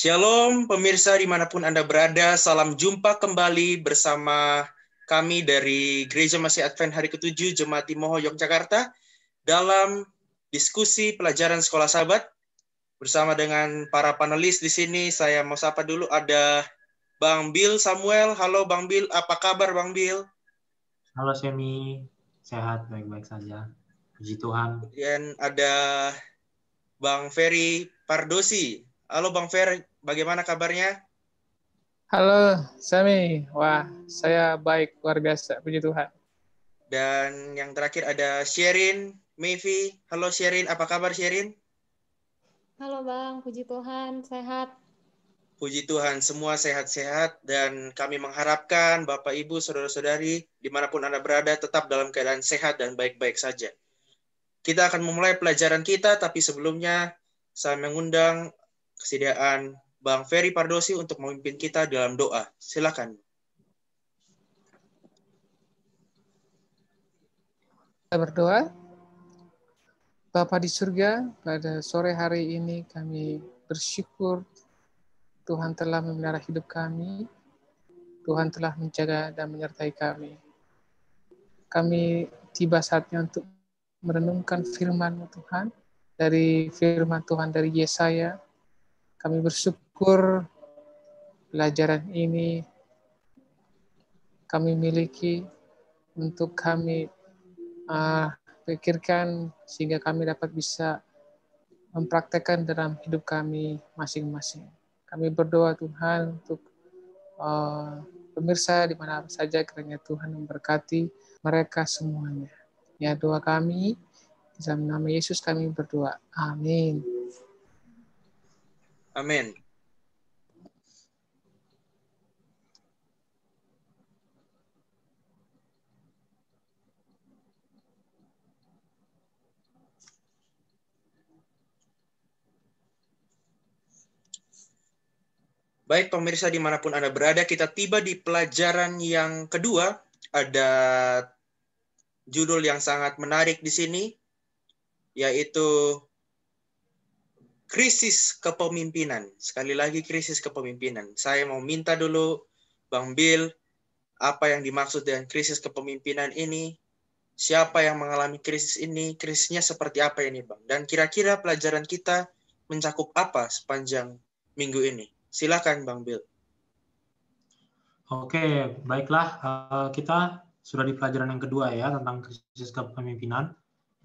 Shalom pemirsa dimanapun Anda berada, salam jumpa kembali bersama kami dari Gereja Masih Advent Hari ke-7 Jemaat Timoho Yogyakarta dalam diskusi pelajaran sekolah Sabat bersama dengan para panelis di sini. Saya mau sapa dulu, ada Bang Bill Samuel. Halo Bang Bill, apa kabar Bang Bill? Halo Semi, sehat, baik-baik saja. Puji Tuhan. Kemudian ada Bang Ferry Pardosi. Halo Bang Ferry, bagaimana kabarnya? Halo, Sami. Wah, saya baik, luar biasa. Puji Tuhan. Dan yang terakhir ada Sherin Mevi. Halo Sherin, apa kabar Sherin? Halo Bang, puji Tuhan, sehat. Puji Tuhan, semua sehat-sehat. Dan kami mengharapkan Bapak, Ibu, Saudara-saudari, dimanapun Anda berada, tetap dalam keadaan sehat dan baik-baik saja. Kita akan memulai pelajaran kita, tapi sebelumnya saya mengundang kesediaan Bang Ferry Pardosi untuk memimpin kita dalam doa. Silakan. Kita berdoa. Bapa di surga, pada sore hari ini kami bersyukur Tuhan telah memelihara hidup kami. Tuhan telah menjaga dan menyertai kami. Kami tiba saatnya untuk merenungkan firman Tuhan. Dari firman Tuhan dari Yesaya, kami bersyukur pelajaran ini kami miliki untuk kami pikirkan sehingga kami dapat bisa mempraktekkan dalam hidup kami masing-masing. Kami berdoa Tuhan untuk pemirsa di mana saja kiranya Tuhan memberkati mereka semuanya. Ya, doa kami di dalam nama Yesus kami berdoa. Amin. Amin. Baik pemirsa dimanapun Anda berada, kita tiba di pelajaran yang kedua. Ada judul yang sangat menarik di sini, yaitu krisis kepemimpinan. Sekali lagi krisis kepemimpinan. Saya mau minta dulu Bang Bill, apa yang dimaksud dengan krisis kepemimpinan ini? Siapa yang mengalami krisis ini? Krisisnya seperti apa ini Bang? Dan kira-kira pelajaran kita mencakup apa sepanjang minggu ini? Silakan Bang Bill. Oke, baiklah. Kita sudah di pelajaran yang kedua ya, tentang krisis kepemimpinan.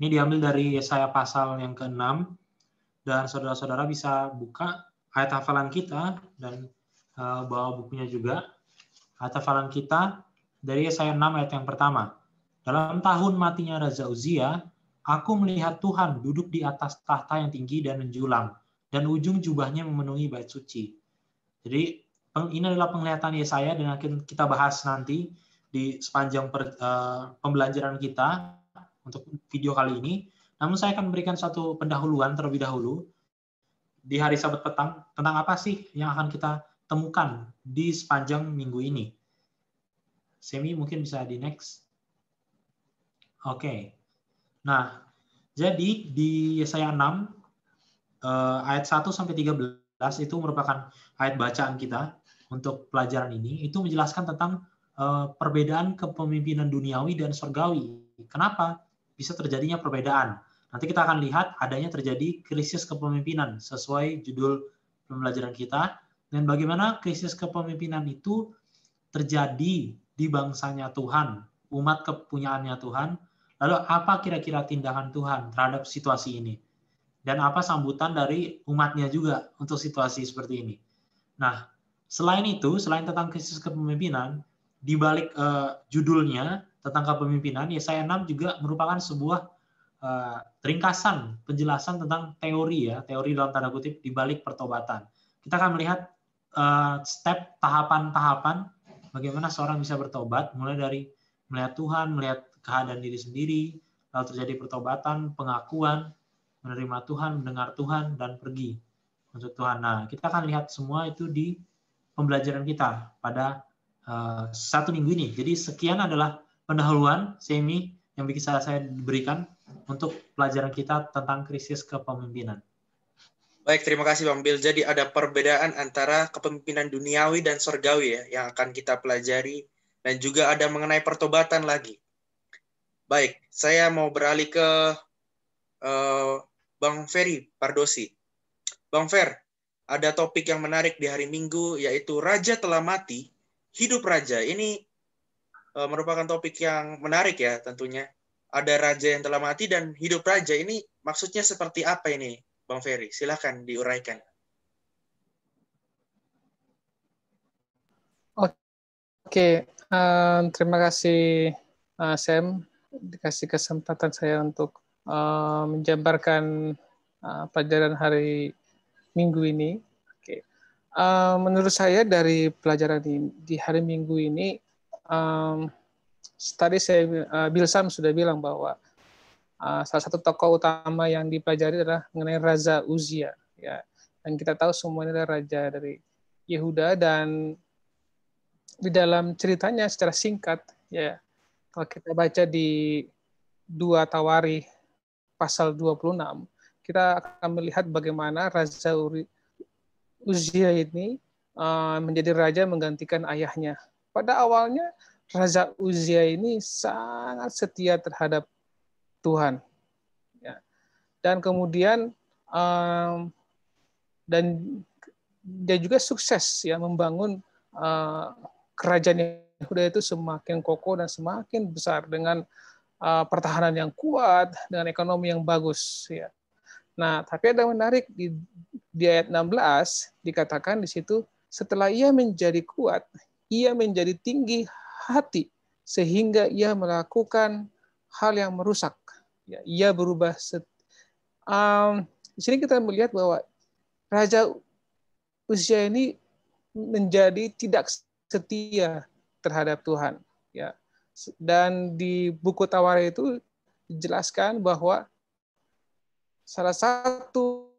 Ini diambil dari Yesaya pasal yang ke-6, dan saudara-saudara bisa buka ayat hafalan kita, dan bawa bukunya juga. Ayat hafalan kita dari Yesaya 6 ayat yang pertama. Dalam tahun matinya Raja Uzia, aku melihat Tuhan duduk di atas tahta yang tinggi dan menjulang, dan ujung jubahnya memenuhi bait suci. Jadi ini adalah penglihatan Yesaya dan akan kita bahas nanti di sepanjang pembelajaran kita untuk video kali ini. Namun saya akan memberikan satu pendahuluan terlebih dahulu di hari Sabat petang tentang apa sih yang akan kita temukan di sepanjang minggu ini. Semi mungkin bisa di next. Oke. Nah, jadi di Yesaya 6 ayat 1 sampai 13 itu merupakan ayat bacaan kita untuk pelajaran ini. Itu menjelaskan tentang perbedaan kepemimpinan duniawi dan surgawi. Kenapa bisa terjadinya perbedaan? Nanti kita akan lihat adanya terjadi krisis kepemimpinan sesuai judul pembelajaran kita, dan bagaimana krisis kepemimpinan itu terjadi di bangsanya Tuhan, umat kepunyaannya Tuhan. Lalu apa kira-kira tindakan Tuhan terhadap situasi ini? Dan apa sambutan dari umatnya juga untuk situasi seperti ini. Nah, selain itu, selain tentang krisis kepemimpinan, di balik judulnya tentang kepemimpinan, Yesaya 6 juga merupakan sebuah ringkasan penjelasan tentang teori dalam tanda kutip di balik pertobatan. Kita akan melihat step tahapan-tahapan bagaimana seorang bisa bertobat, mulai dari melihat Tuhan, melihat keadaan diri sendiri, lalu terjadi pertobatan, pengakuan, menerima Tuhan, mendengar Tuhan, dan pergi untuk Tuhan. Nah, kita akan lihat semua itu di pembelajaran kita pada satu minggu ini. Jadi sekian adalah pendahuluan Semi yang bisa saya berikan untuk pelajaran kita tentang krisis kepemimpinan. Baik, terima kasih Bang Bill. Jadi ada perbedaan antara kepemimpinan duniawi dan surgawi ya, yang akan kita pelajari. Dan juga ada mengenai pertobatan lagi. Baik, saya mau beralih ke Bang Ferry Pardosi. Bang Fer, ada topik yang menarik di hari Minggu, yaitu Raja telah mati, hidup Raja. Ini merupakan topik yang menarik ya tentunya. Ada Raja yang telah mati dan hidup Raja. Ini maksudnya seperti apa ini, Bang Ferry? Silahkan diuraikan. Oke, terima kasih Sam, dikasih kesempatan saya untuk menjabarkan pelajaran hari Minggu ini. Oke. Menurut saya dari pelajaran di hari Minggu ini, tadi Bill Sam sudah bilang bahwa salah satu tokoh utama yang dipelajari adalah mengenai Raja Uzia, ya. Dan kita tahu semuanya adalah raja dari Yehuda, dan di dalam ceritanya secara singkat, ya, kalau kita baca di 2 Tawari pasal 26, kita akan melihat bagaimana Raja Uzia ini menjadi raja menggantikan ayahnya. Pada awalnya Raja Uzia ini sangat setia terhadap Tuhan, ya. Dan kemudian dan dia juga sukses ya membangun kerajaan Yehuda itu semakin kokoh dan semakin besar dengan pertahanan yang kuat, dengan ekonomi yang bagus, ya. Nah, tapi ada yang menarik di ayat 16 dikatakan di situ, setelah ia menjadi kuat, ia menjadi tinggi hati sehingga ia melakukan hal yang merusak. Ya, ia berubah. Di sini kita melihat bahwa Raja Uzia ini menjadi tidak setia terhadap Tuhan, ya. Dan di buku Tawari itu dijelaskan bahwa salah satu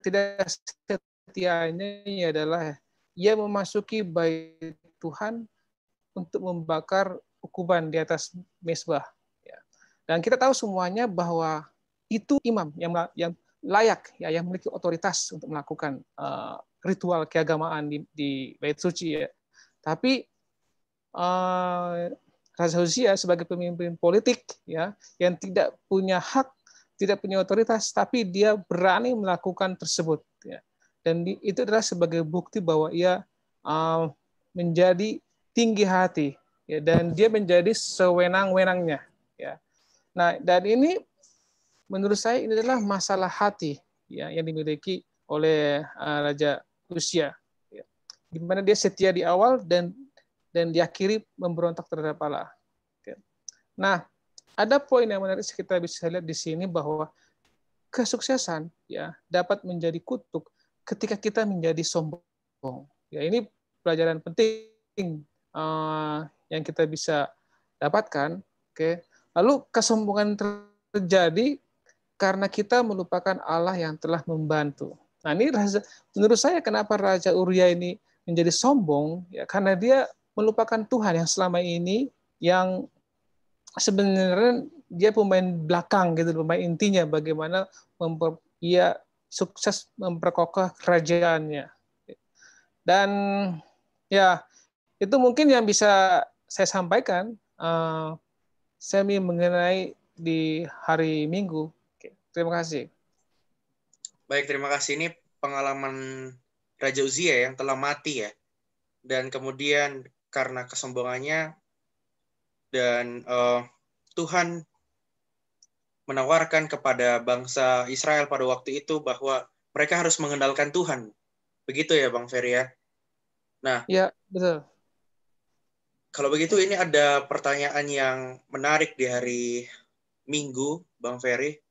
tidak setianya adalah ia memasuki bait Tuhan untuk membakar ukuban di atas mezbah, ya. Dan kita tahu semuanya bahwa itu imam yang layak, ya, yang memiliki otoritas untuk melakukan ritual keagamaan di bait suci, ya. Tapi Raja Uzia sebagai pemimpin politik, ya, yang tidak punya hak, tidak punya otoritas, tapi dia berani melakukan tersebut, ya. Dan itu adalah sebagai bukti bahwa ia menjadi tinggi hati, ya, dan dia menjadi sewenang-wenangnya, ya. Nah, dan ini menurut saya ini adalah masalah hati, ya, yang dimiliki oleh Raja Uzia, ya, di mana dia setia di awal dan diakhiri memberontak terhadap Allah. Nah, ada poin yang menarik kita bisa lihat di sini bahwa kesuksesan, ya, dapat menjadi kutuk ketika kita menjadi sombong. Ya, ini pelajaran penting yang kita bisa dapatkan. Oke. Lalu kesombongan terjadi karena kita melupakan Allah yang telah membantu. Nah, ini menurut saya kenapa Raja Uzia ini menjadi sombong, ya, karena dia melupakan Tuhan yang selama ini, yang sebenarnya dia pemain belakang gitu, pemain intinya bagaimana ia sukses memperkokoh kerajaannya. Dan ya, itu mungkin yang bisa saya sampaikan semi mengenai di hari Minggu. Oke, terima kasih. Baik, terima kasih. Ini pengalaman Raja Uzia yang telah mati ya. Dan kemudian karena kesombongannya dan Tuhan menawarkan kepada bangsa Israel pada waktu itu bahwa mereka harus mengandalkan Tuhan. Begitu ya Bang Ferry ya? Nah, ya, betul. Kalau begitu ini ada pertanyaan yang menarik di hari Minggu, Bang Ferry.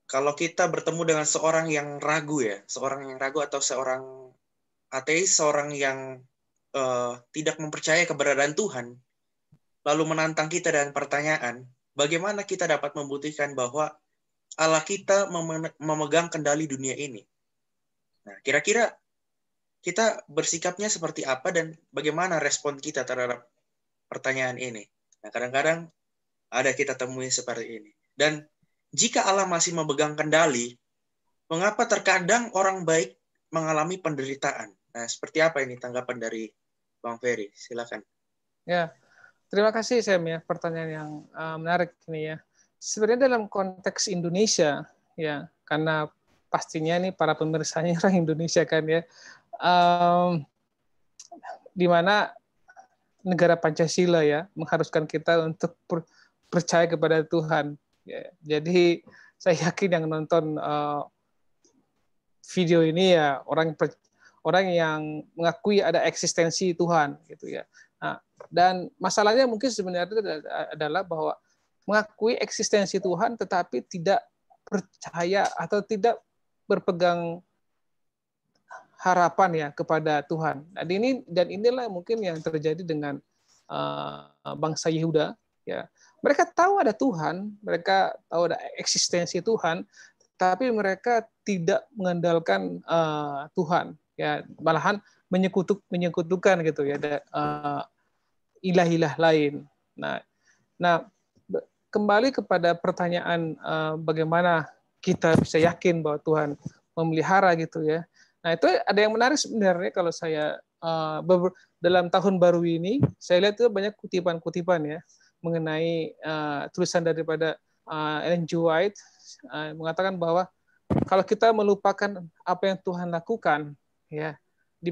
Kalau kita bertemu dengan seorang yang ragu ya, seorang yang ragu atau seorang ateis, seorang yang tidak mempercayai keberadaan Tuhan, lalu menantang kita dengan pertanyaan, bagaimana kita dapat membuktikan bahwa Allah kita memegang kendali dunia ini? Nah, kira-kira kita bersikapnya seperti apa dan bagaimana respon kita terhadap pertanyaan ini? Nah, kadang-kadang ada kita temui seperti ini. Dan jika Allah masih memegang kendali, mengapa terkadang orang baik mengalami penderitaan? Nah, seperti apa ini tanggapan dari Bang Ferry? Silakan. Ya, terima kasih Sam ya, pertanyaan yang menarik ini ya. Sebenarnya dalam konteks Indonesia ya, karena pastinya nih para pemirsanya orang Indonesia kan ya, di mana negara Pancasila ya mengharuskan kita untuk percaya kepada Tuhan. Ya, jadi saya yakin yang nonton video ini ya orang yang mengakui ada eksistensi Tuhan gitu ya. Nah, dan masalahnya mungkin sebenarnya adalah bahwa mengakui eksistensi Tuhan tetapi tidak percaya atau tidak berpegang harapan ya kepada Tuhan. Dan inilah mungkin yang terjadi dengan bangsa Yehuda ya. Mereka tahu ada Tuhan, mereka tahu ada eksistensi Tuhan, tapi mereka tidak mengandalkan Tuhan ya, malahan menyekutukan gitu ya, ada ilah-ilah lain. Nah, kembali kepada pertanyaan bagaimana kita bisa yakin bahwa Tuhan memelihara gitu ya. Nah, itu ada yang menarik sebenarnya kalau saya dalam tahun baru ini saya lihat itu banyak kutipan-kutipan ya mengenai tulisan daripada Ellen G. White mengatakan bahwa kalau kita melupakan apa yang Tuhan lakukan ya di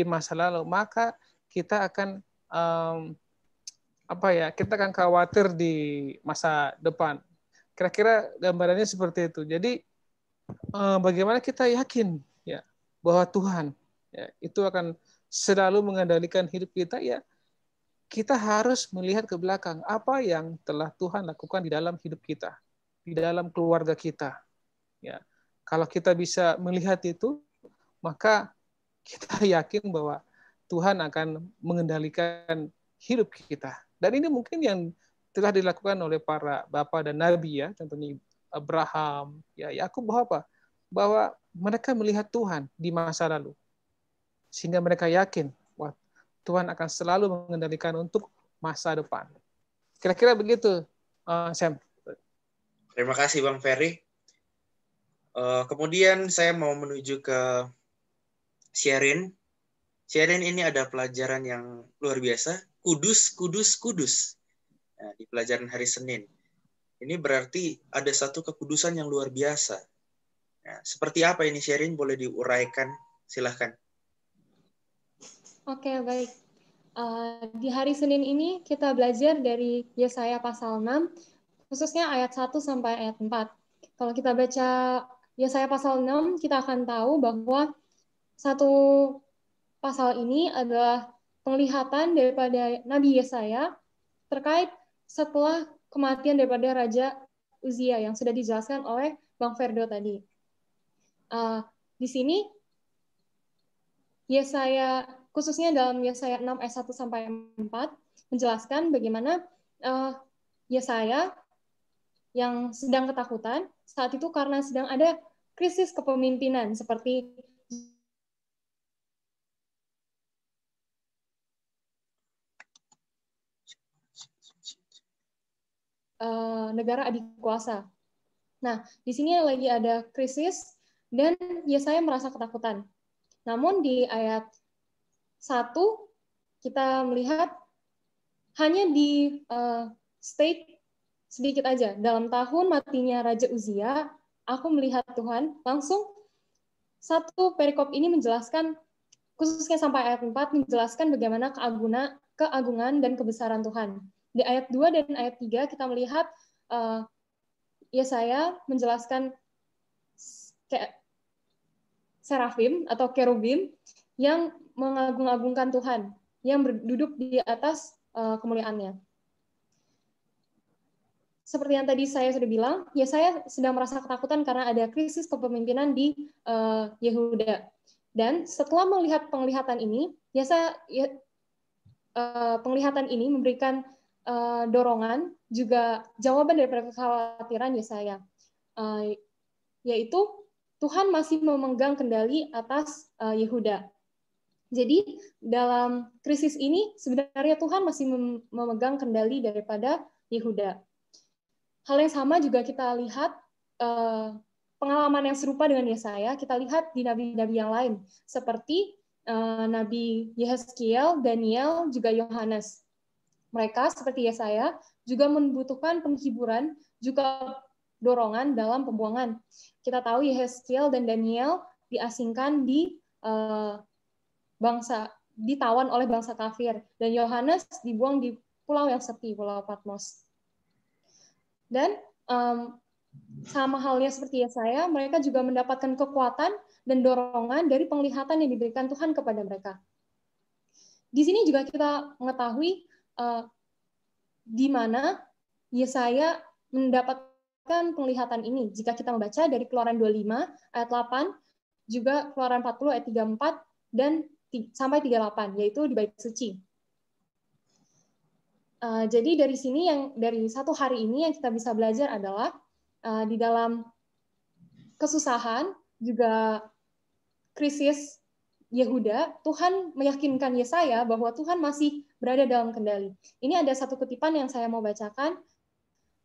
masa lalu, maka kita akan kita akan khawatir di masa depan. Kira-kira gambarannya seperti itu. Jadi bagaimana kita yakin ya bahwa Tuhan ya, itu akan selalu mengendalikan hidup kita ya, kita harus melihat ke belakang apa yang telah Tuhan lakukan di dalam hidup kita, di dalam keluarga kita. Ya, kalau kita bisa melihat itu, maka kita yakin bahwa Tuhan akan mengendalikan hidup kita. Dan ini mungkin yang telah dilakukan oleh para bapa dan nabi ya, contohnya Abraham, ya Yakub, bahwa mereka melihat Tuhan di masa lalu, sehingga mereka yakin bahwa Tuhan akan selalu mengendalikan untuk masa depan. Kira-kira begitu, Sam. Terima kasih Bang Ferry. Kemudian saya mau menuju ke Sherin. Sherin ini ada pelajaran yang luar biasa. Kudus, kudus, kudus. Nah, di pelajaran hari Senin. Ini berarti ada satu kekudusan yang luar biasa. Nah, seperti apa ini Sherin? Boleh diuraikan? Silahkan. Oke, baik. Di hari Senin ini kita belajar dari Yesaya pasal 6, khususnya ayat 1 sampai ayat 4. Kalau kita baca Yesaya pasal 6, kita akan tahu bahwa satu pasal ini adalah penglihatan daripada Nabi Yesaya terkait setelah kematian daripada Raja Uzia yang sudah dijelaskan oleh Bang Ferdo tadi. Di sini Yesaya, khususnya dalam Yesaya 6 ayat 1 sampai 4 menjelaskan bagaimana Yesaya yang sedang ketakutan saat itu karena sedang ada krisis kepemimpinan seperti negara adik kuasa. Nah, di sini lagi ada krisis dan Yesaya merasa ketakutan. Namun di ayat 1 kita melihat hanya di state sedikit aja. Dalam tahun matinya Raja Uzia, aku melihat Tuhan. Langsung satu perikop ini menjelaskan, khususnya sampai ayat 4, menjelaskan bagaimana keagungan dan kebesaran Tuhan. Di ayat 2 dan ayat 3 kita melihat Yesaya menjelaskan serafim atau kerubim yang mengagung-agungkan Tuhan, yang duduk di atas kemuliaannya. Seperti yang tadi saya sudah bilang, Yesaya sedang merasa ketakutan karena ada krisis kepemimpinan di Yehuda. Dan setelah melihat penglihatan ini, penglihatan ini memberikan dorongan, juga jawaban dari kekhawatiran Yesaya, yaitu Tuhan masih memegang kendali atas Yehuda. Jadi dalam krisis ini sebenarnya Tuhan masih memegang kendali daripada Yehuda. hal yang sama juga kita lihat pengalaman yang serupa dengan Yesaya, kita lihat di nabi-nabi yang lain, seperti Nabi Yehezkiel, Daniel, juga Yohanes. Mereka, seperti Yesaya, juga membutuhkan penghiburan, juga dorongan dalam pembuangan. Kita tahu Yehezkiel dan Daniel diasingkan di ditawan oleh bangsa kafir, dan Yohanes dibuang di pulau yang sepi, Pulau Patmos. Dan sama halnya seperti Yesaya, mereka juga mendapatkan kekuatan dan dorongan dari penglihatan yang diberikan Tuhan kepada mereka. Di sini juga kita mengetahui di mana Yesaya mendapatkan penglihatan ini. Jika kita membaca dari Keluaran 25 ayat 8, juga Keluaran 40 ayat 34 dan sampai 38, yaitu di bait suci. Jadi dari sini, dari satu hari ini yang kita bisa belajar adalah di dalam kesusahan, juga krisis Yehuda, Tuhan meyakinkan Yesaya bahwa Tuhan masih berada dalam kendali. Ini ada satu kutipan yang saya mau bacakan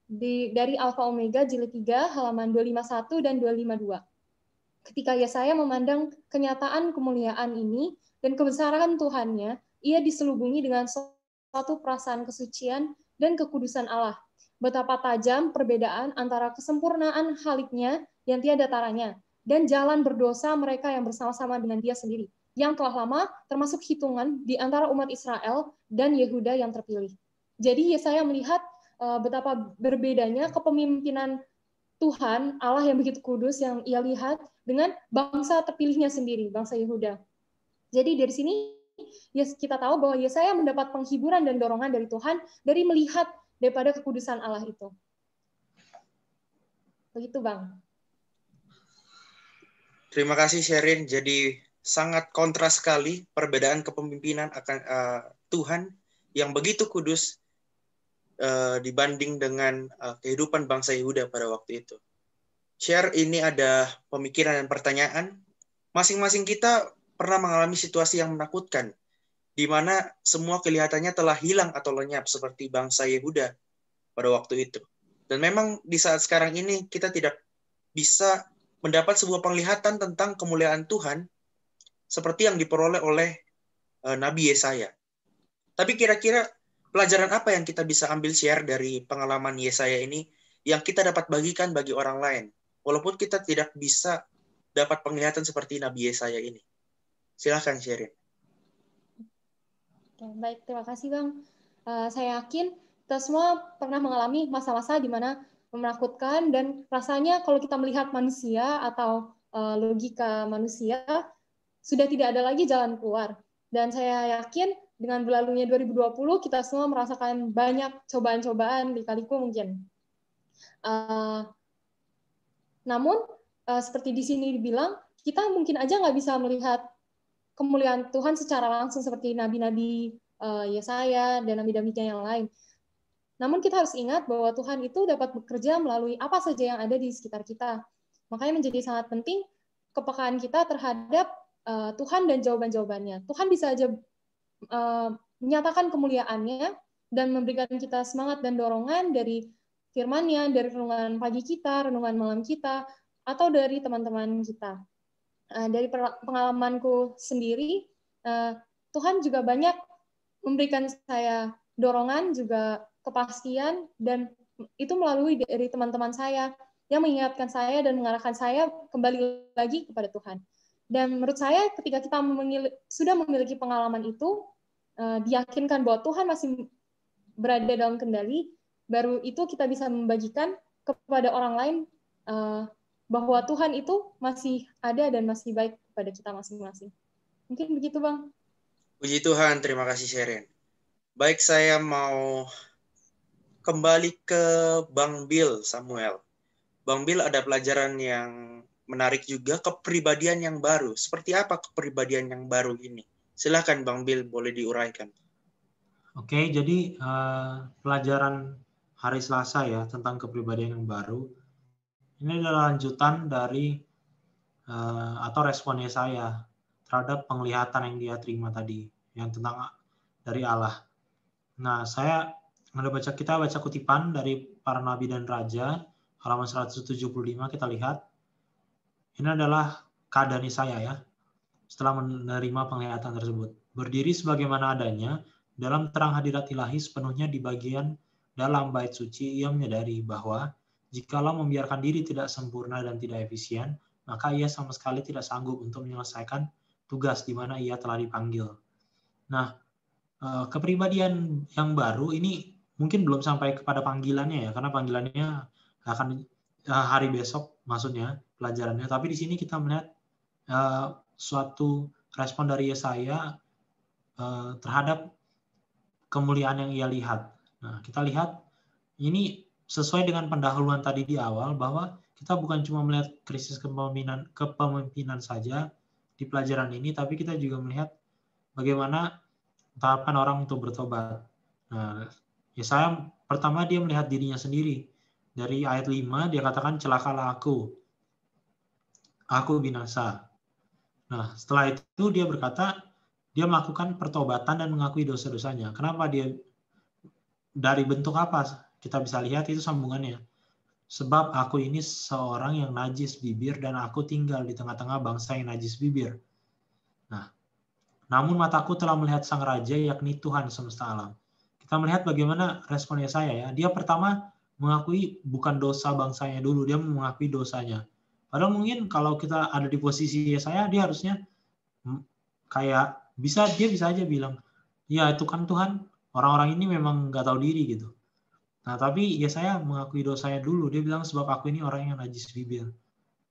dari Alfa Omega jilid 3 halaman 251 dan 252. Ketika Yesaya memandang kenyataan kemuliaan ini dan kebesaran Tuhannya, ia diselubungi dengan suatu perasaan kesucian dan kekudusan Allah. Betapa tajam perbedaan antara kesempurnaan Haliknya yang tiada taranya dan jalan berdosa mereka yang bersama-sama dengan Dia sendiri, yang telah lama termasuk hitungan di antara umat Israel dan Yehuda yang terpilih. Jadi Yesaya melihat betapa berbedanya kepemimpinan Tuhan, Allah yang begitu kudus, yang ia lihat dengan bangsa terpilihnya sendiri, bangsa Yehuda. Jadi dari sini kita tahu bahwa Yesaya mendapat penghiburan dan dorongan dari Tuhan dari melihat daripada kekudusan Allah itu. Begitu, Bang. Terima kasih, Sherin. Jadi sangat kontras sekali perbedaan kepemimpinan akan Tuhan yang begitu kudus dibanding dengan kehidupan bangsa Yehuda pada waktu itu. Share, ini ada pemikiran dan pertanyaan. Masing-masing kita pernah mengalami situasi yang menakutkan, di mana semua kelihatannya telah hilang atau lenyap seperti bangsa Yehuda pada waktu itu. Dan memang di saat sekarang ini kita tidak bisa mendapat sebuah penglihatan tentang kemuliaan Tuhan seperti yang diperoleh oleh Nabi Yesaya. Tapi kira-kira pelajaran apa yang kita bisa ambil share dari pengalaman Yesaya ini yang kita dapat bagikan bagi orang lain, walaupun kita tidak bisa dapat penglihatan seperti Nabi Yesaya ini? Silakan Sherin. Oke, baik, terima kasih Bang. Saya yakin kita semua pernah mengalami masa-masa di mana menakutkan, dan rasanya kalau kita melihat manusia atau logika manusia, sudah tidak ada lagi jalan keluar. Dan saya yakin dengan berlalunya 2020, kita semua merasakan banyak cobaan-cobaan, lika-liku mungkin. Namun, seperti di sini dibilang, kita mungkin aja nggak bisa melihat kemuliaan Tuhan secara langsung seperti nabi-nabi Yesaya dan nabi-nabinya yang lain. Namun kita harus ingat bahwa Tuhan itu dapat bekerja melalui apa saja yang ada di sekitar kita. Makanya menjadi sangat penting kepekaan kita terhadap Tuhan dan jawaban-jawabannya. Tuhan bisa aja menyatakan kemuliaannya dan memberikan kita semangat dan dorongan dari firman-Nya, dari renungan pagi kita, renungan malam kita, atau dari teman-teman kita. Dari pengalamanku sendiri, Tuhan juga banyak memberikan saya dorongan, juga kepastian, dan itu melalui dari teman-teman saya yang mengingatkan saya dan mengarahkan saya kembali lagi kepada Tuhan. Dan menurut saya ketika kita sudah memiliki pengalaman itu, diyakinkan bahwa Tuhan masih berada dalam kendali, baru itu kita bisa membagikan kepada orang lain bahwa Tuhan itu masih ada dan masih baik kepada kita masing-masing. Mungkin begitu, Bang. Puji Tuhan, terima kasih Sherin. Baik, saya mau kembali ke Bang Bill Samuel. Bang Bill, ada pelajaran yang menarik juga, kepribadian yang baru. Seperti apa kepribadian yang baru ini? Silakan Bang Bill, boleh diuraikan. Oke, jadi pelajaran hari Selasa ya tentang kepribadian yang baru. Ini adalah lanjutan dari atau responnya saya terhadap penglihatan yang dia terima tadi, yang tentang dari Allah. Nah, kita baca kutipan dari para nabi dan raja, halaman 175 kita lihat. Ini adalah keadaan Yesaya ya, setelah menerima penglihatan tersebut. Berdiri sebagaimana adanya, dalam terang hadirat ilahi sepenuhnya di bagian dalam bait suci, ia menyadari bahwa jikalau membiarkan diri tidak sempurna dan tidak efisien, maka ia sama sekali tidak sanggup untuk menyelesaikan tugas di mana ia telah dipanggil. Nah, kepribadian yang baru ini mungkin belum sampai kepada panggilannya ya, karena panggilannya akan hari besok maksudnya pelajarannya. Tapi di sini kita melihat suatu respon dari Yesaya terhadap kemuliaan yang ia lihat. Nah, kita lihat ini sesuai dengan pendahuluan tadi di awal bahwa kita bukan cuma melihat krisis kepemimpinan saja di pelajaran ini, tapi kita juga melihat bagaimana tahapan orang untuk bertobat. Nah, Yesaya pertama dia melihat dirinya sendiri. Dari ayat 5 dia katakan, celakalah aku binasa. Nah, setelah itu dia berkata, dia melakukan pertobatan dan mengakui dosa-dosanya. Kenapa dia, dari bentuk apa kita bisa lihat itu sambungannya. Sebab aku ini seorang yang najis bibir dan aku tinggal di tengah-tengah bangsa yang najis bibir. Nah, namun mataku telah melihat sang raja, yakni Tuhan semesta alam. Kita melihat bagaimana responnya saya ya. Dia pertama mengakui bukan dosa bangsanya dulu, dia mengakui dosanya. Padahal mungkin kalau kita ada di posisi saya, dia harusnya kayak dia bisa aja bilang, ya itu kan Tuhan, orang-orang ini memang nggak tahu diri gitu. Nah, tapi ya saya mengakui dosanya dulu. Dia bilang sebab aku ini orang yang najis bibir.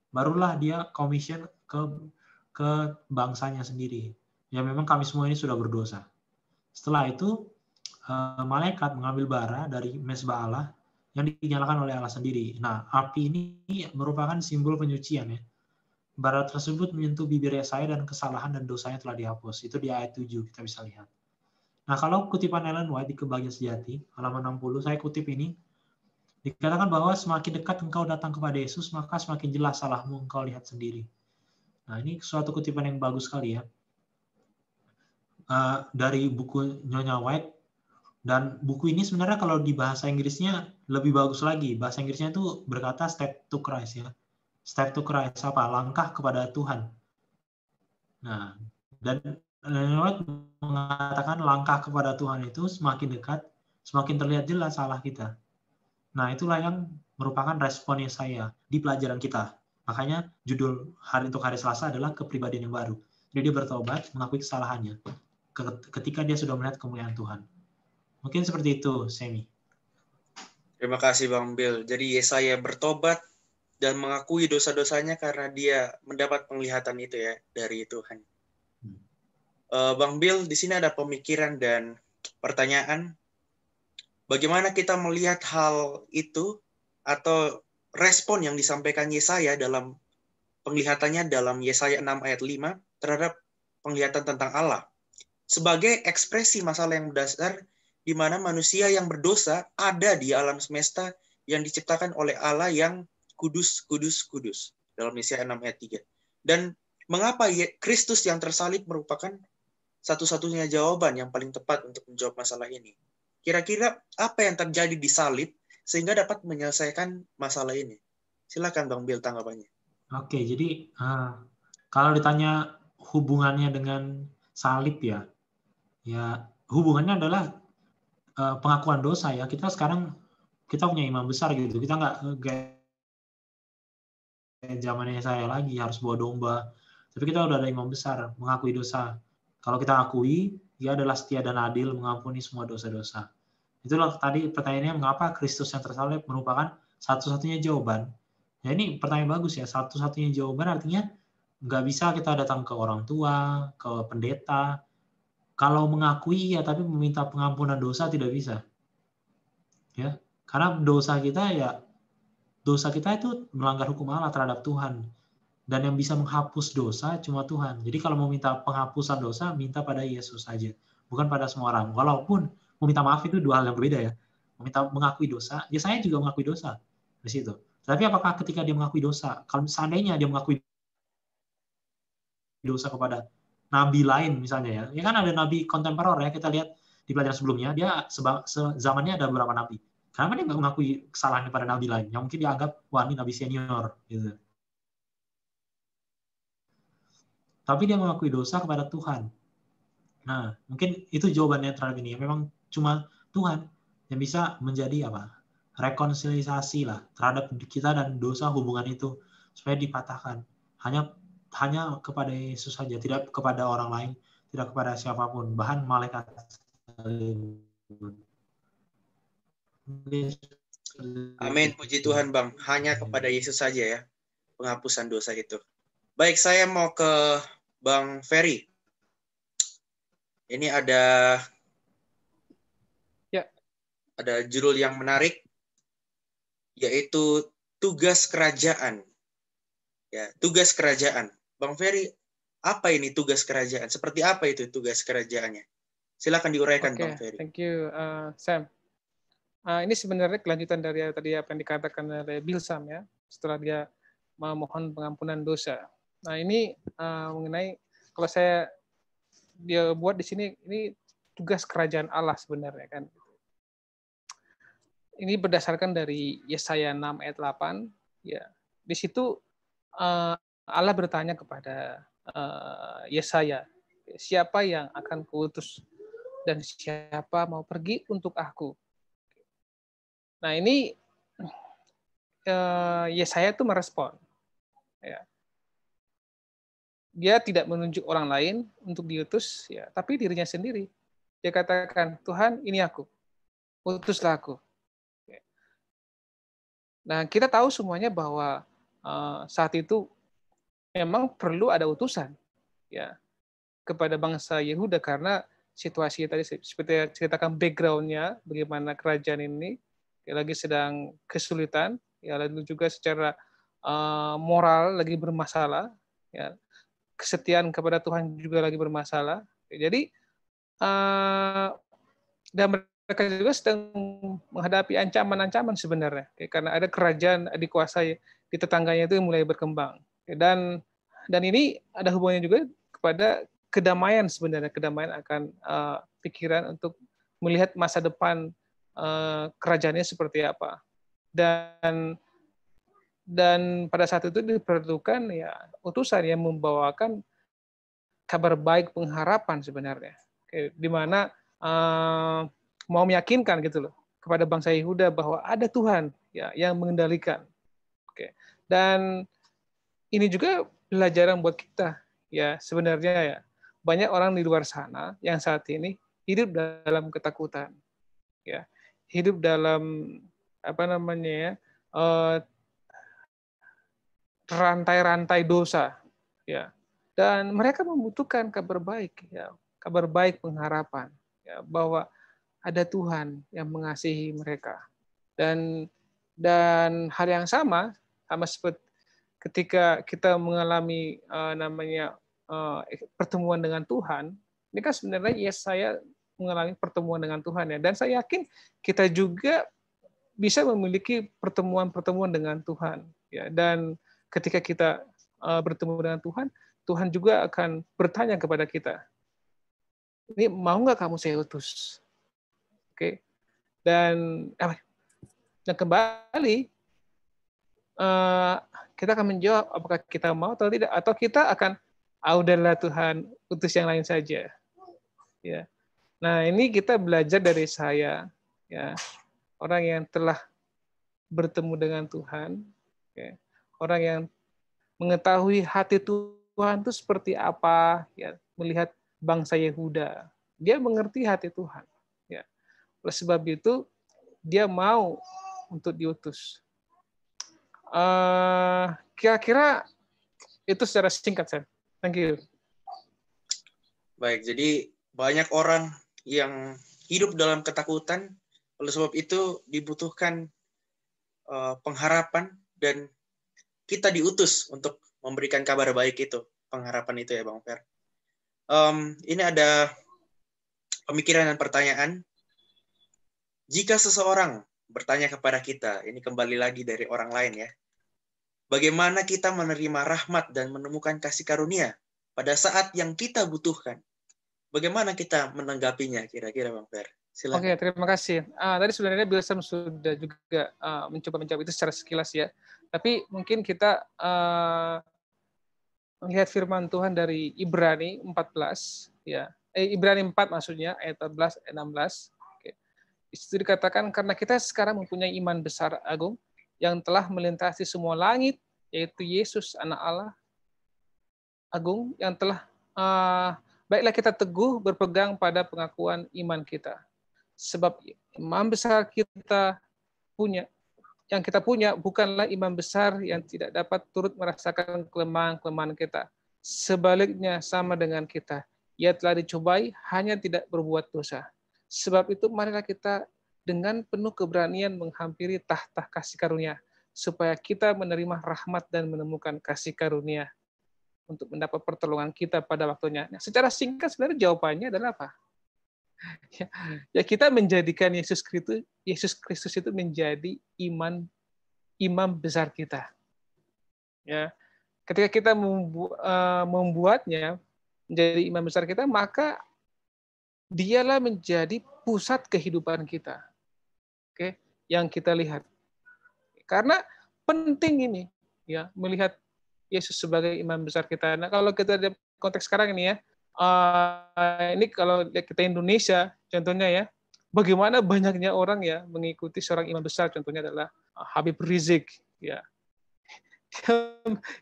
Barulah dia commission ke bangsanya sendiri. Ya memang kami semua ini sudah berdosa. Setelah itu malaikat mengambil bara dari mezbah Allah yang dinyalakan oleh Allah sendiri. Nah, api ini merupakan simbol penyucian ya. Bara tersebut menyentuh bibir Yesaya dan kesalahan dan dosanya telah dihapus. Itu di ayat 7 kita bisa lihat. Nah, kalau kutipan Ellen White di Kebahagiaan Sejati, halaman 60, saya kutip ini, dikatakan bahwa semakin dekat engkau datang kepada Yesus, maka semakin jelas salahmu engkau lihat sendiri. Nah, ini suatu kutipan yang bagus sekali ya. Dari buku Nyonya White, dan buku ini sebenarnya kalau di bahasa Inggrisnya lebih bagus lagi. Bahasa Inggrisnya itu berkata step to Christ ya. Step to Christ apa? Langkah kepada Tuhan. Nah, dan mengatakan langkah kepada Tuhan itu semakin dekat, semakin terlihat jelas salah kita. Nah, itulah yang merupakan responnya saya di pelajaran kita. Makanya judul untuk hari Selasa adalah kepribadian yang baru. Jadi dia bertobat, mengakui kesalahannya ketika dia sudah melihat kemuliaan Tuhan. Mungkin seperti itu, Semi. Terima kasih Bang Bill. Jadi Yesaya bertobat dan mengakui dosa-dosanya karena dia mendapat penglihatan itu ya dari Tuhan. Bang Bill, di sini ada pemikiran dan pertanyaan. Bagaimana kita melihat hal itu atau respon yang disampaikan Yesaya dalam penglihatannya dalam Yesaya 6 ayat 5 terhadap penglihatan tentang Allah sebagai ekspresi masalah yang mendasar di mana manusia yang berdosa ada di alam semesta yang diciptakan oleh Allah yang kudus, kudus, kudus dalam Yesaya 6 ayat 3. Dan mengapa Kristus yang tersalib merupakan satu-satunya jawaban yang paling tepat untuk menjawab masalah ini. Kira-kira apa yang terjadi di salib sehingga dapat menyelesaikan masalah ini? Silakan Bang Bill tanggapannya. Oke, jadi kalau ditanya hubungannya dengan salib ya hubungannya adalah pengakuan dosa ya. Kita sekarang punya imam besar gitu. Kita nggak kayak zamannya saya lagi harus bawa domba. Tapi kita udah ada imam besar mengakui dosa. Kalau kita akui, dia adalah setia dan adil mengampuni semua dosa-dosa. Itulah tadi pertanyaannya, mengapa Kristus yang tersalib merupakan satu-satunya jawaban. Ya ini pertanyaan bagus ya, satu-satunya jawaban artinya nggak bisa kita datang ke orang tua, ke pendeta. Kalau mengakui ya, tapi meminta pengampunan dosa tidak bisa. Ya, karena dosa kita itu melanggar hukum Allah terhadap Tuhan. Dan yang bisa menghapus dosa cuma Tuhan. Jadi kalau mau minta penghapusan dosa, minta pada Yesus saja. Bukan pada semua orang. Walaupun meminta maaf itu dua hal yang berbeda ya. Mengakui dosa, saya juga mengakui dosa di situ. Tapi apakah ketika dia mengakui dosa, kalau seandainya dia mengakui dosa kepada nabi lain misalnya ya kan ada nabi kontemporer ya, kita lihat di pelajaran sebelumnya, dia zamannya ada beberapa nabi. Kenapa dia nggak mengakui kesalahannya pada nabi lain? Yang mungkin dianggap, wah ini nabi senior. Gitu. Tapi dia mengakui dosa kepada Tuhan. Nah, mungkin itu jawabannya terhadap ini. Memang cuma Tuhan yang bisa menjadi apa? Rekonsiliasi lah terhadap kita dan dosa hubungan itu supaya dipatahkan. Hanya kepada Yesus saja, tidak kepada orang lain, tidak kepada siapapun, bahkan malaikat. Amin, puji Tuhan Bang. Hanya kepada Yesus saja ya penghapusan dosa itu. Baik, saya mau ke Bang Ferry. Ini ada judul yang menarik, yaitu tugas kerajaan. Ya, tugas kerajaan. Bang Ferry, apa ini tugas kerajaan? Seperti apa itu tugas kerajaannya? Silakan diuraikan, Bang Ferry. Thank you, Sam. Ini sebenarnya kelanjutan dari tadi apa yang dikatakan oleh Bill Sam ya, setelah dia memohon pengampunan dosa. Nah ini mengenai kalau dia buat di sini ini tugas kerajaan Allah sebenarnya kan. Ini berdasarkan dari Yesaya 6 ayat 8 ya. Di situ Allah bertanya kepada Yesaya, siapa yang akan kuutus dan siapa mau pergi untuk aku. Nah ini Yesaya itu merespon. Ya. Dia tidak menunjuk orang lain untuk diutus, ya, tapi dirinya sendiri. Dia katakan, Tuhan ini aku, utuslah aku. Nah kita tahu semuanya bahwa saat itu memang perlu ada utusan, ya, kepada bangsa Yehuda karena situasi tadi seperti ceritakan background-nya, bagaimana kerajaan ini lagi sedang kesulitan, ya, lalu juga secara moral lagi bermasalah, ya, kesetiaan kepada Tuhan juga lagi bermasalah. Jadi dan mereka juga sedang menghadapi ancaman-ancaman sebenarnya, karena ada kerajaan dikuasai di tetangganya itu mulai berkembang. Dan ini ada hubungannya juga kepada kedamaian sebenarnya, kedamaian akan pikiran untuk melihat masa depan kerajaannya seperti apa. Dan pada saat itu diperlukan ya utusan yang membawakan kabar baik pengharapan sebenarnya, di mana mau meyakinkan gitu loh kepada bangsa Yehuda bahwa ada Tuhan ya yang mengendalikan. Dan ini juga pelajaran buat kita ya sebenarnya ya. Banyak orang di luar sana yang saat ini hidup dalam ketakutan, ya, hidup dalam rantai-rantai dosa, ya, dan mereka membutuhkan kabar baik, ya, kabar baik pengharapan, ya, bahwa ada Tuhan yang mengasihi mereka, dan hal yang sama seperti ketika kita mengalami pertemuan dengan Tuhan, ini kan sebenarnya saya mengalami pertemuan dengan Tuhan ya, dan saya yakin kita juga bisa memiliki pertemuan-pertemuan dengan Tuhan ya, dan ketika kita bertemu dengan Tuhan, Tuhan juga akan bertanya kepada kita, ini mau nggak kamu saya utus? Oke, dan kembali kita akan menjawab apakah kita mau atau tidak, atau kita akan udahlah Tuhan, utus yang lain saja. Ya. Nah, ini kita belajar dari saya, ya, orang yang telah bertemu dengan Tuhan, ya, orang yang mengetahui hati Tuhan itu seperti apa, ya, melihat bangsa Yehuda, dia mengerti hati Tuhan. Ya. Oleh sebab itu, dia mau untuk diutus. Kira-kira itu secara singkat, saya. Thank you. Baik, jadi banyak orang yang hidup dalam ketakutan, oleh sebab itu dibutuhkan pengharapan, dan kita diutus untuk memberikan kabar baik itu, pengharapan itu ya Bang Fer. Ini ada pemikiran dan pertanyaan. Jika seseorang bertanya kepada kita, ini kembali lagi dari orang lain ya, bagaimana kita menerima rahmat dan menemukan kasih karunia pada saat yang kita butuhkan? Bagaimana kita menanggapinya kira-kira Bang Fer? Silakan. Oke, terima kasih. Tadi sebenarnya Bilsam sudah juga mencoba menjawab itu secara sekilas ya. Tapi mungkin kita melihat firman Tuhan dari Ibrani 14 ya. Ibrani 4 maksudnya ayat 14 ayat 16. Oke. Di situ dikatakan karena kita sekarang mempunyai iman besar agung yang telah melintasi semua langit, yaitu Yesus anak Allah agung yang telah baiklah kita teguh berpegang pada pengakuan iman kita. Sebab imam besar yang kita punya bukanlah imam besar yang tidak dapat turut merasakan kelemahan-kelemahan kita. Sebaliknya sama dengan kita. Ia telah dicobai, hanya tidak berbuat dosa. Sebab itu marilah kita dengan penuh keberanian menghampiri tahta kasih karunia, supaya kita menerima rahmat dan menemukan kasih karunia untuk mendapat pertolongan kita pada waktunya. Nah, secara singkat sebenarnya jawabannya adalah apa? Ya kita menjadikan Yesus Kristus itu menjadi imam besar kita. Ya, ketika kita membuatnya menjadi imam besar kita, maka dialah menjadi pusat kehidupan kita. Oke, yang kita lihat. Karena penting ini ya melihat Yesus sebagai imam besar kita. Nah, kalau kita di konteks sekarang ini ya, ini kalau kita Indonesia contohnya ya, bagaimana banyaknya orang ya mengikuti seorang imam besar, contohnya adalah Habib Rizik ya.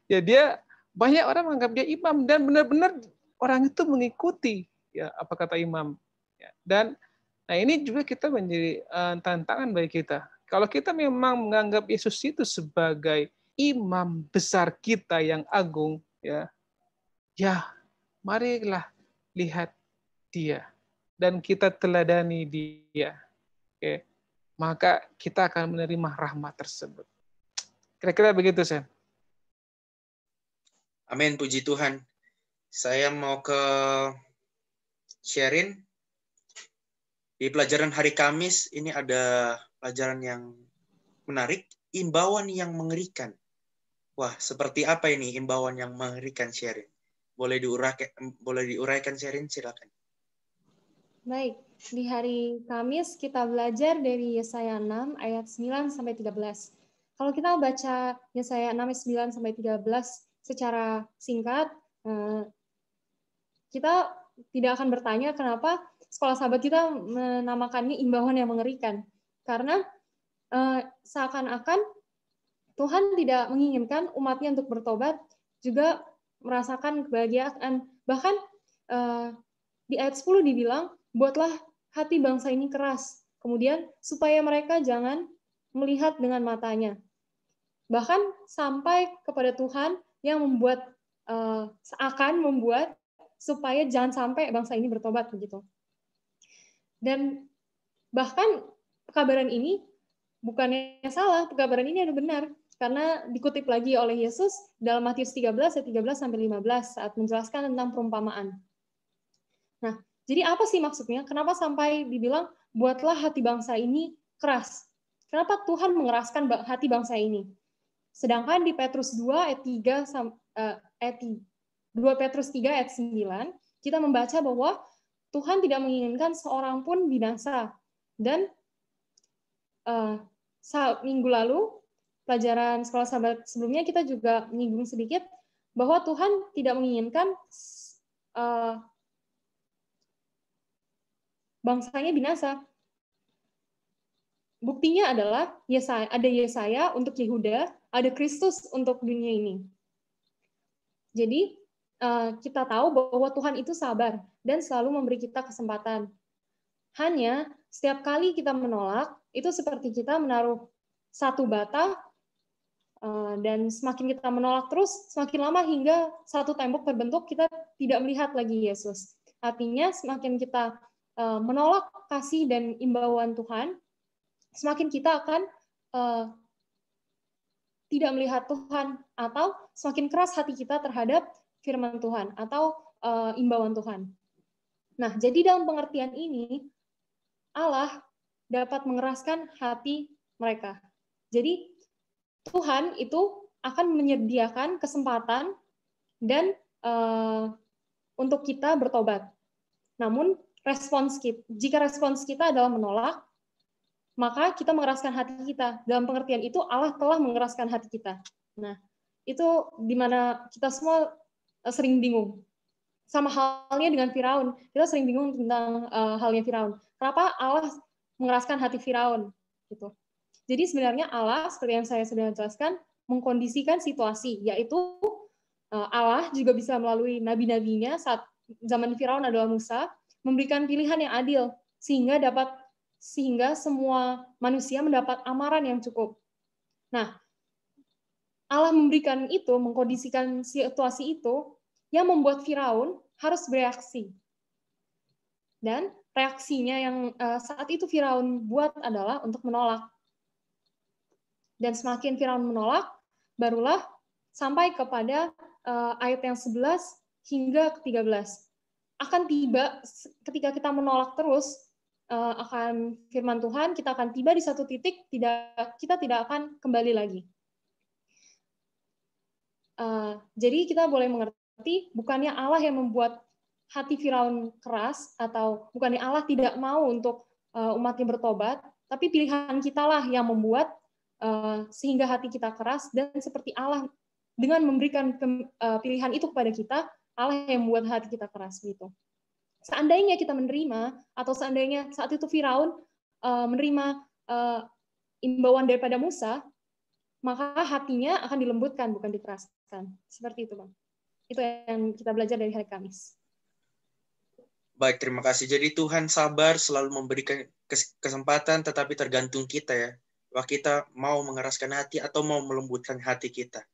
Ya dia banyak orang menganggap dia imam dan benar-benar orang itu mengikuti ya apa kata imam ya. Dan nah ini juga kita menjadi tantangan bagi kita. Kalau kita memang menganggap Yesus itu sebagai imam besar kita yang agung ya. Ya, marilah lihat dia dan kita teladani dia. Oke. Maka kita akan menerima rahmat tersebut. Kira-kira begitu, Sen. Amin, puji Tuhan. Saya mau ke Sherin. Di pelajaran hari Kamis, ini ada pelajaran yang menarik, imbauan yang mengerikan. Wah, seperti apa ini imbauan yang mengerikan, Sherin? Boleh diuraikan, Sherin, silakan. Baik, di hari Kamis kita belajar dari Yesaya 6 ayat 9 sampai 13. Kalau kita baca Yesaya 6 ayat 9 sampai 13 secara singkat, kita tidak akan bertanya kenapa sekolah sahabat kita menamakannya imbauan yang mengerikan. Karena seakan-akan Tuhan tidak menginginkan umatnya untuk bertobat, juga merasakan kebahagiaan. Bahkan di ayat 10 dibilang, buatlah hati bangsa ini keras. Kemudian supaya mereka jangan melihat dengan matanya. Bahkan sampai kepada Tuhan yang membuat seakan membuat supaya jangan sampai bangsa ini bertobat begitu. Dan bahkan pekabaran ini bukannya salah, pekabaran ini ada benar. Karena dikutip lagi oleh Yesus dalam Matius 13 ayat 13 sampai 15 saat menjelaskan tentang perumpamaan. Nah, jadi apa sih maksudnya? Kenapa sampai dibilang buatlah hati bangsa ini keras? Kenapa Tuhan mengeraskan hati bangsa ini? Sedangkan di Petrus 2 ayat 2 Petrus 3 ayat 9 kita membaca bahwa Tuhan tidak menginginkan seorang pun binasa. Dan minggu lalu pelajaran sekolah sahabat sebelumnya kita juga menyinggung sedikit bahwa Tuhan tidak menginginkan bangsanya binasa. Buktinya adalah ada Yesaya untuk Yehuda, ada Kristus untuk dunia ini. Jadi kita tahu bahwa Tuhan itu sabar dan selalu memberi kita kesempatan. Hanya setiap kali kita menolak, itu seperti kita menaruh satu bata, dan semakin kita menolak terus, semakin lama hingga satu tembok terbentuk, kita tidak melihat lagi Yesus. Artinya semakin kita menolak kasih dan imbauan Tuhan, semakin kita akan tidak melihat Tuhan, atau semakin keras hati kita terhadap firman Tuhan atau imbauan Tuhan. Nah, jadi dalam pengertian ini, Allah dapat mengeraskan hati mereka. Jadi Tuhan itu akan menyediakan kesempatan dan untuk kita bertobat. Namun jika respons kita adalah menolak, maka kita mengeraskan hati kita. Dalam pengertian itu Allah telah mengeraskan hati kita. Nah, itu dimana kita semua sering bingung. Sama halnya dengan Firaun. Kita sering bingung tentang halnya Firaun. Kenapa Allah mengeraskan hati Firaun? Gitu. Jadi sebenarnya Allah, seperti yang saya sudah jelaskan, mengkondisikan situasi, yaitu Allah juga bisa melalui nabi-nabinya saat zaman Firaun adalah Musa, memberikan pilihan yang adil sehingga semua manusia mendapat amaran yang cukup. Nah, Allah memberikan itu, mengkondisikan situasi itu, yang membuat Firaun harus bereaksi. Dan reaksinya yang saat itu Firaun buat adalah untuk menolak. Dan semakin Firaun menolak, barulah sampai kepada ayat yang 11 hingga ke-13. Akan tiba, ketika kita menolak terus akan firman Tuhan, kita akan tiba di satu titik, kita tidak akan kembali lagi. Jadi kita boleh mengerti, bukannya Allah yang membuat hati Firaun keras, atau bukannya Allah tidak mau untuk umatnya bertobat, tapi pilihan kitalah yang membuat sehingga hati kita keras, dan seperti Allah dengan memberikan pilihan itu kepada kita, Allah yang membuat hati kita keras gitu. Seandainya kita menerima, atau seandainya saat itu Firaun menerima imbauan daripada Musa, maka hatinya akan dilembutkan, bukan dikeraskan. Seperti itu, Bang. Itu yang kita belajar dari hari Kamis. Baik, terima kasih. Jadi Tuhan sabar selalu memberikan kesempatan, tetapi tergantung kita ya. Bahwa kita mau mengeraskan hati atau mau melembutkan hati kita.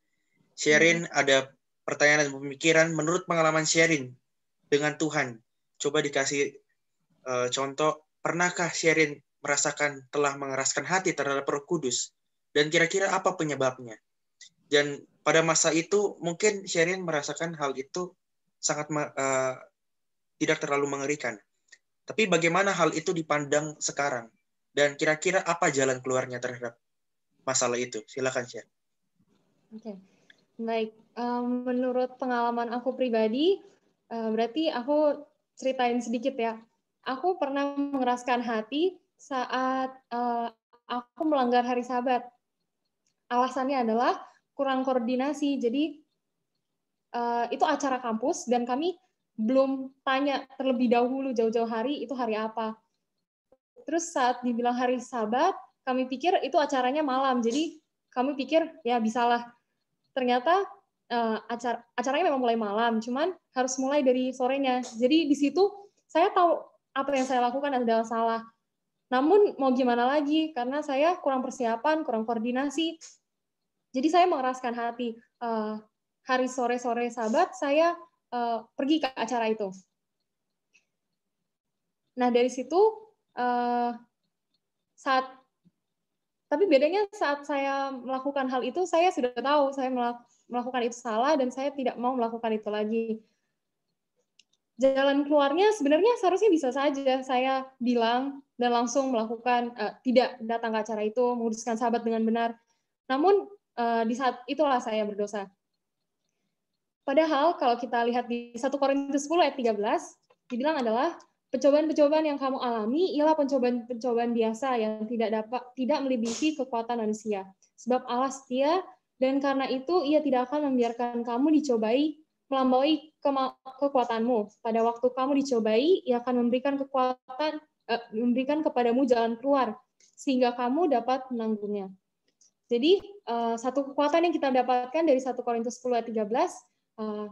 Sherin, ada pertanyaan dan pemikiran. Menurut pengalaman Sherin dengan Tuhan, coba dikasih contoh. Pernahkah Sherin merasakan telah mengeraskan hati terhadap Roh Kudus? Dan kira-kira apa penyebabnya? Dan pada masa itu mungkin Sherin merasakan hal itu sangat tidak terlalu mengerikan. Tapi bagaimana hal itu dipandang sekarang? Dan kira-kira apa jalan keluarnya terhadap masalah itu? Silakan share. Oke, baik. Menurut pengalaman aku pribadi, berarti aku ceritain sedikit ya. Aku pernah mengeraskan hati saat aku melanggar hari Sabat. Alasannya adalah kurang koordinasi. Jadi itu acara kampus dan kami belum tanya terlebih dahulu jauh-jauh hari itu hari apa. Terus saat dibilang hari Sabat, kami pikir itu acaranya malam. Jadi kami pikir ya bisalah. Ternyata acaranya memang mulai malam, cuman harus mulai dari sorenya. Jadi di situ saya tahu apa yang saya lakukan adalah salah. Namun mau gimana lagi, karena saya kurang persiapan, kurang koordinasi. Jadi saya mengeraskan hati. Hari sore-sore Sabat, saya pergi ke acara itu. Nah dari situ, tapi bedanya saat saya melakukan hal itu, saya sudah tahu saya melakukan itu salah dan saya tidak mau melakukan itu lagi. Jalan keluarnya sebenarnya seharusnya bisa saja saya bilang dan langsung melakukan, tidak datang ke acara itu, menguruskan Sabat dengan benar. Namun di saat itulah saya berdosa. Padahal kalau kita lihat di 1 Korintus 10 ayat 13, dibilang adalah pencobaan-pencobaan yang kamu alami ialah pencobaan-pencobaan biasa yang tidak melebihi kekuatan manusia. Sebab Allah setia dan karena itu Ia tidak akan membiarkan kamu dicobai melampaui kekuatanmu. Pada waktu kamu dicobai, Ia akan memberikan kepadamu jalan keluar sehingga kamu dapat menanggungnya. Jadi satu kekuatan yang kita dapatkan dari 1 Korintus 10 ayat 13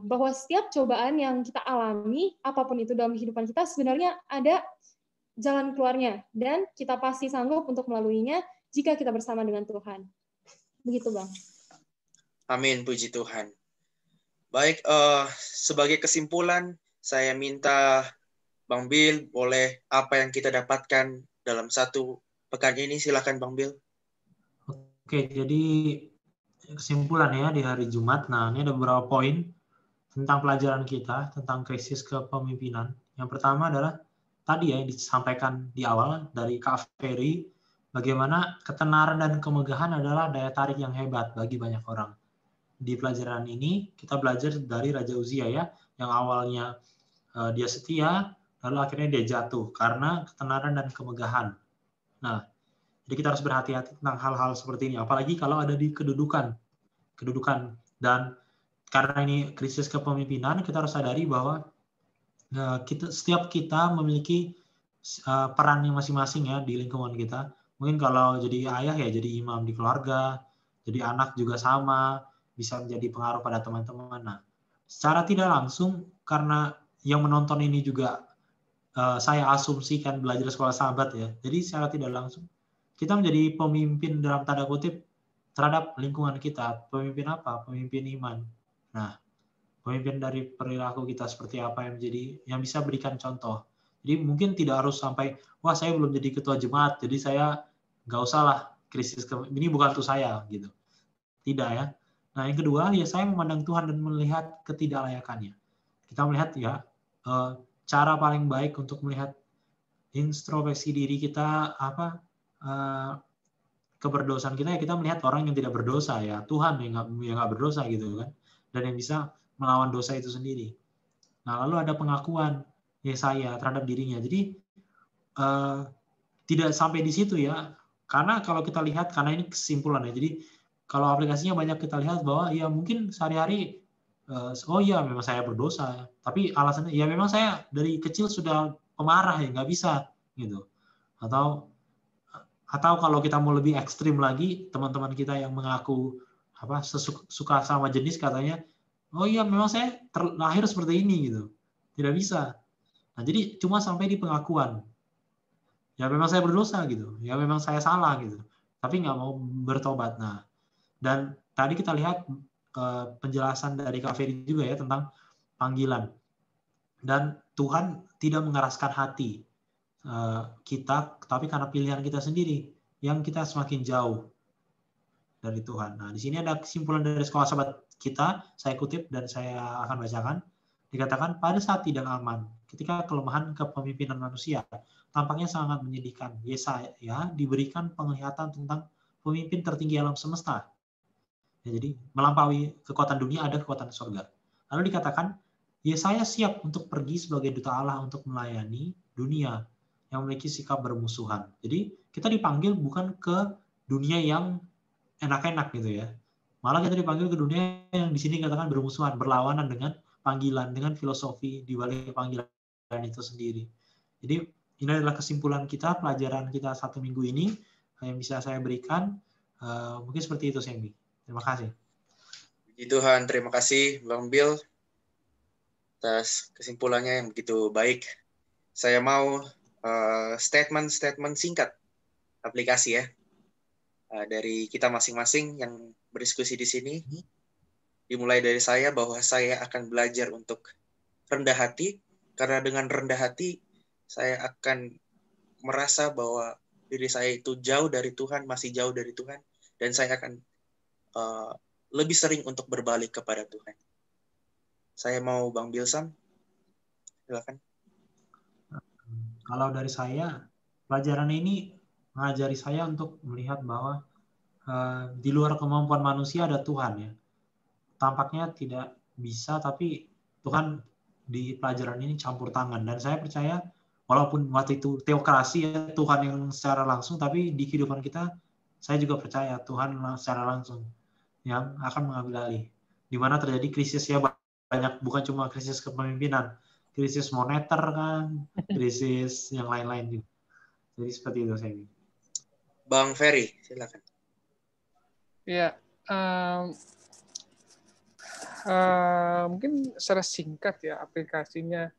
bahwa setiap cobaan yang kita alami, apapun itu dalam kehidupan kita, sebenarnya ada jalan keluarnya, dan kita pasti sanggup untuk melaluinya jika kita bersama dengan Tuhan. Begitu, Bang. Amin, puji Tuhan. Baik, sebagai kesimpulan, saya minta Bang Bill, boleh apa yang kita dapatkan dalam satu pekan ini, silakan Bang Bill. Oke, jadi kesimpulan ya di hari Jumat. Nah, ini ada beberapa poin tentang pelajaran kita tentang krisis kepemimpinan. Yang pertama adalah tadi ya yang disampaikan di awal dari Kak Ferry, bagaimana ketenaran dan kemegahan adalah daya tarik yang hebat bagi banyak orang. Di pelajaran ini kita belajar dari Raja Uzia ya, yang awalnya dia setia, lalu akhirnya dia jatuh karena ketenaran dan kemegahan. Nah, jadi kita harus berhati-hati tentang hal-hal seperti ini, apalagi kalau ada di kedudukan. Dan karena ini krisis kepemimpinan, kita harus sadari bahwa setiap kita memiliki peran yang masing-masing ya di lingkungan kita. Mungkin kalau jadi ayah ya jadi imam di keluarga, jadi anak juga sama, bisa menjadi pengaruh pada teman-teman. Nah, secara tidak langsung karena yang menonton ini juga saya asumsikan belajar sekolah sahabat ya. Jadi secara tidak langsung kita menjadi pemimpin dalam tanda kutip terhadap lingkungan kita. Pemimpin apa? Pemimpin iman. Nah, pemimpin dari perilaku kita seperti apa yang bisa berikan contoh. Jadi mungkin tidak harus sampai, wah saya belum jadi ketua jemaat, jadi saya nggak usah lah krisis, ini bukan untuk saya gitu. Tidak ya. Nah yang kedua ya saya memandang Tuhan dan melihat ketidaklayakannya. Kita melihat ya cara paling baik untuk melihat introspeksi diri kita keberdosaan kita ya kita melihat orang yang tidak berdosa ya Tuhan yang nggak berdosa gitu kan, dan yang bisa melawan dosa itu sendiri. Nah lalu ada pengakuan Yesaya terhadap dirinya. Jadi tidak sampai di situ ya, karena kalau kita lihat karena ini kesimpulan ya. Jadi kalau aplikasinya banyak kita lihat bahwa ya mungkin sehari-hari oh iya memang saya berdosa, tapi alasannya ya memang saya dari kecil sudah pemarah ya nggak bisa gitu. Atau kalau kita mau lebih ekstrim lagi, teman-teman kita yang mengaku suka sama jenis katanya, oh iya memang saya lahir seperti ini gitu. Tidak bisa. Nah, jadi cuma sampai di pengakuan. Ya memang saya berdosa gitu. Ya memang saya salah gitu. Tapi nggak mau bertobat. Nah, dan tadi kita lihat penjelasan dari Kak Ferry juga ya tentang panggilan. Dan Tuhan tidak mengeraskan hati kita, tapi karena pilihan kita sendiri yang kita semakin jauh dari Tuhan. Nah, di sini ada kesimpulan dari sekolah sahabat kita, saya kutip dan saya akan bacakan. Dikatakan pada saat tidak aman, ketika kelemahan kepemimpinan manusia tampaknya sangat menyedihkan. Yesaya diberikan penglihatan tentang pemimpin tertinggi alam semesta. Ya, jadi melampaui kekuatan dunia ada kekuatan surga. Lalu dikatakan Yesaya siap untuk pergi sebagai duta Allah untuk melayani dunia yang memiliki sikap bermusuhan. Jadi kita dipanggil bukan ke dunia yang enak-enak gitu ya. Malah kita dipanggil ke dunia yang di sini katakan bermusuhan, berlawanan dengan panggilan, dengan filosofi di balik panggilan itu sendiri. Jadi ini adalah kesimpulan kita, pelajaran kita 1 minggu ini yang bisa saya berikan. Mungkin seperti itu, Sembi. Terima kasih. Puji Tuhan, terima kasih Bang Bill atas kesimpulannya yang begitu baik. Saya mau statement singkat aplikasi ya dari kita masing-masing yang berdiskusi di sini. Dimulai dari saya bahwa saya akan belajar untuk rendah hati, karena dengan rendah hati saya akan merasa bahwa diri saya itu jauh dari Tuhan, masih jauh dari Tuhan, dan saya akan lebih sering untuk berbalik kepada Tuhan. Saya mau Bang Bilsam, silakan. Kalau dari saya, pelajaran ini mengajari saya untuk melihat bahwa di luar kemampuan manusia ada Tuhan ya. Tampaknya tidak bisa, tapi Tuhan di pelajaran ini campur tangan. Dan saya percaya, walaupun waktu itu teokrasi ya, Tuhan yang secara langsung, tapi di kehidupan kita, saya juga percaya Tuhan secara langsung yang akan mengambil alih. Di mana terjadi krisis ya banyak, bukan cuma krisis kepemimpinan, krisis moneter kan, krisis yang lain-lain juga. Jadi seperti itu saya. Bang Ferry, silakan. Ya, mungkin secara singkat ya aplikasinya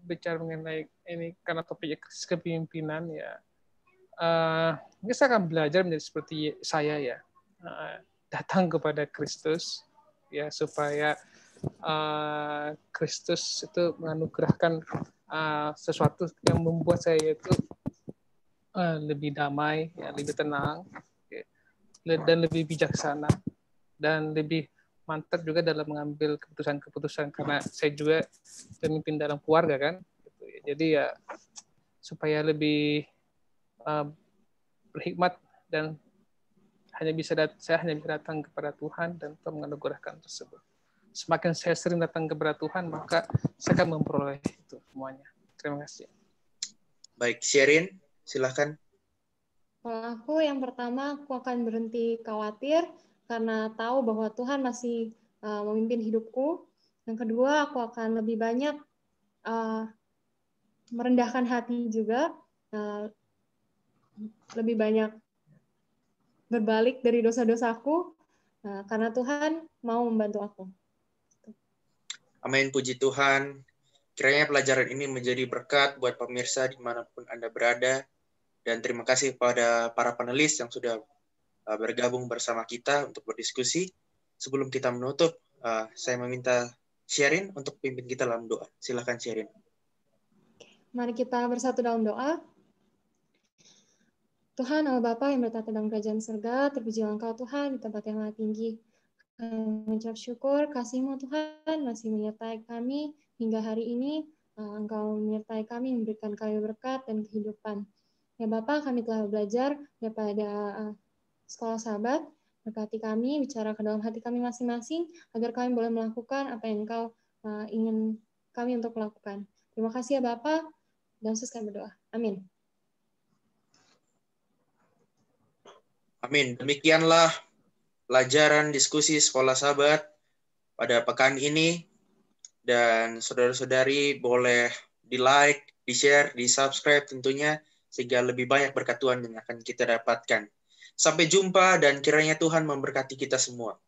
bicara mengenai ini karena topiknya krisis kepemimpinan ya. Mungkin saya akan belajar menjadi seperti saya ya, datang kepada Kristus ya supaya Kristus itu menganugerahkan sesuatu yang membuat saya itu lebih damai, ya, lebih tenang, ya, dan lebih bijaksana dan lebih mantap juga dalam mengambil keputusan-keputusan karena saya juga pemimpin dalam keluarga kan, gitu. Jadi ya supaya lebih berhikmat dan saya hanya bisa datang kepada Tuhan dan Tuhan menganugerahkan tersebut. Semakin saya sering datang kepada Tuhan maka saya akan memperoleh itu semuanya. Terima kasih. Baik, Sherin, silahkan. Kalau aku yang pertama, aku akan berhenti khawatir karena tahu bahwa Tuhan masih memimpin hidupku. Yang kedua, aku akan lebih banyak merendahkan hati juga, lebih banyak berbalik dari dosa-dosaku, karena Tuhan mau membantu aku. Amin, puji Tuhan. Kiranya pelajaran ini menjadi berkat buat pemirsa dimanapun Anda berada. Dan terima kasih kepada para panelis yang sudah bergabung bersama kita untuk berdiskusi. Sebelum kita menutup, saya meminta Sherin untuk pimpin kita dalam doa. Silakan Sherin. Mari kita bersatu dalam doa. Tuhan Allah Bapa yang bertata dalam kerajaan surga, terpujilah Engkau Tuhan di tempat yang maha tinggi. Kami mengucap syukur kasih-Mu Tuhan masih menyertai kami hingga hari ini. Engkau menyertai kami, memberikan kami berkat dan kehidupan. Ya Bapa, kami telah belajar daripada sekolah sahabat. Berkati kami, bicara ke dalam hati kami masing-masing, agar kami boleh melakukan apa yang Engkau ingin kami untuk melakukan. Terima kasih ya Bapa. Dan Yesus kami berdoa. Amin. Amin. Demikianlah pelajaran diskusi sekolah sahabat pada pekan ini. Dan saudara-saudari boleh di-like, di-share, di-subscribe tentunya, sehingga lebih banyak berkat Tuhan yang akan kita dapatkan. Sampai jumpa dan kiranya Tuhan memberkati kita semua.